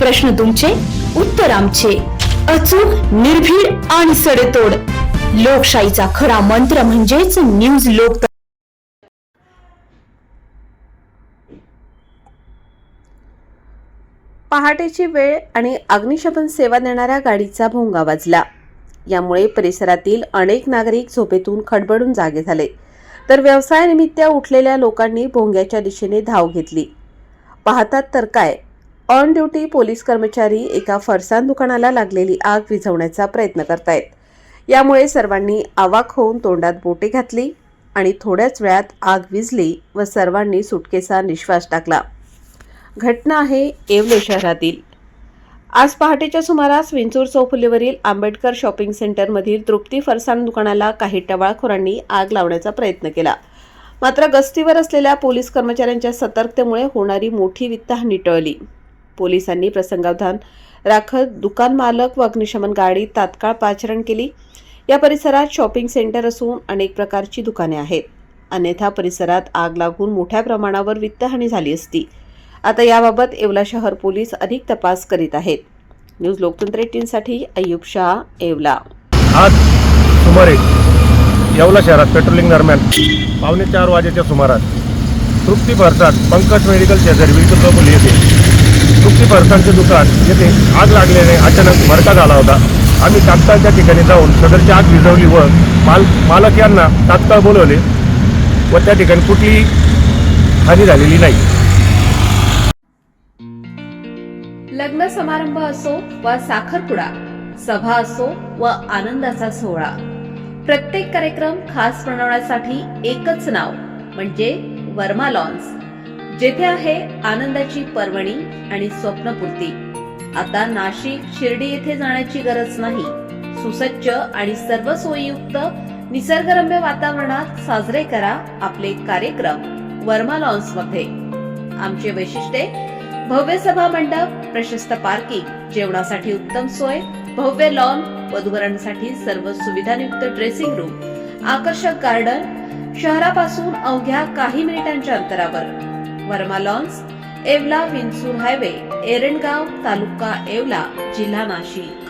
प्रश्न तुमचे, उत्तर आमचे. अचूक, निर्भीड आणि सडेतोड. लोकशाहीचा खरा मंत्र म्हणजेच न्यूज लोक. पहाटेची वेळ आणि अग्निशमन सेवा देणाऱ्या गाडीचा भोंगा वाजला. यामुळे परिसरातील अनेक नागरिक झोपेतून खडबडून जागे झाले, तर व्यवसायानिमित्त उठलेल्या लोकांनी भोंग्याच्या दिशेने धाव घेतली. पाहतात तर काय, ऑन ड्युटी पोलीस कर्मचारी एका फरसाण दुकानाला लागलेली आग विझवण्याचा प्रयत्न करतायत. यामुळे सर्वांनी अवाक होऊन तोंडात बोटे घातली आणि थोड्याच वेळात आग विझली व सर्वांनी सुटकेचा निश्वास टाकला. घटना आहे येवले शहरातील. आज पहाटेच्या सुमारास विंचूर चौफुलीवरील आंबेडकर शॉपिंग सेंटरमधील तृप्ती फरसाण दुकानाला काही टवाळखोरांनी आग लावण्याचा प्रयत्न केला. मात्र गस्तीवर असलेल्या पोलीस कर्मचाऱ्यांच्या सतर्कतेमुळे होणारी मोठी वित्तहानी टळली. पोलिसांनी प्रसंगावधान राखत दुकान मालक व अग्निशमन गाडी तात्काळ पाचारण केली. या परिसरात शॉपिंग सेंटर असून अनेक प्रकारची दुकाने आहेत. अन्यथा परिसरात आग लागून मोठ्या प्रमाणावर वित्तहानी झाली असती. आता याबाबत येवला शहर पोलीस अधिक तपास करीत आहेत. न्यूज लोकतंत्र 18 साठी अय्यूब शाह, येवला. आज सुमारे येवला शहरात पेट्रोलिंग दरम्यान 3:45 वाजेच्या सुमारास तृप्ती फरसाण पंकज मेडिकल शेजारी विंचूर चौफुली येथे तृप्ती फरसाणचे दुकान येथे आग लागल्याने अचानक भडका झाला होता. आम्ही तात्काळ त्या ठिकाणी जाऊन सदरची आग विझवली व मालक यांना तात्काळ बोलवले व त्या ठिकाणी कुठलीही हानी झालेली नाही. लग्न समारंभ असो वा साखरपुडा, सभा असो व आनंदाचा सोहळा, प्रत्येक कार्यक्रम खास बनवण्यासाठी एकच नाव म्हणजे वर्मा लॉन्स, जेथे आहे आनंदाची पर्वणी आणि स्वप्नपूर्ती. आता नाशिक, शिर्डी येथे जाण्याची गरज नाही. सुसज्ज आणि सर्व सोयीयुक्त निसर्गरम्य वातावरणात साजरे करा आपले कार्यक्रम वर्मा लॉन्स मध्ये. आमचे वैशिष्ट्ये: भव्य सभा मंडप, प्रशस्त पार्किंग, जेवणासाठी उत्तम सोय, भव्य लॉन, वधूवरांसाठी सर्व सुविधायुक्त ड्रेसिंग रूम, आकर्षक गार्डन, शहरापासून अवघ्या काही मिनिटांच्या अंतरावर. वर्मा लॉन्स, येवला विंचूर हायवे, एरंडगाव, तालुका येवला, जिल्हा नाशिक.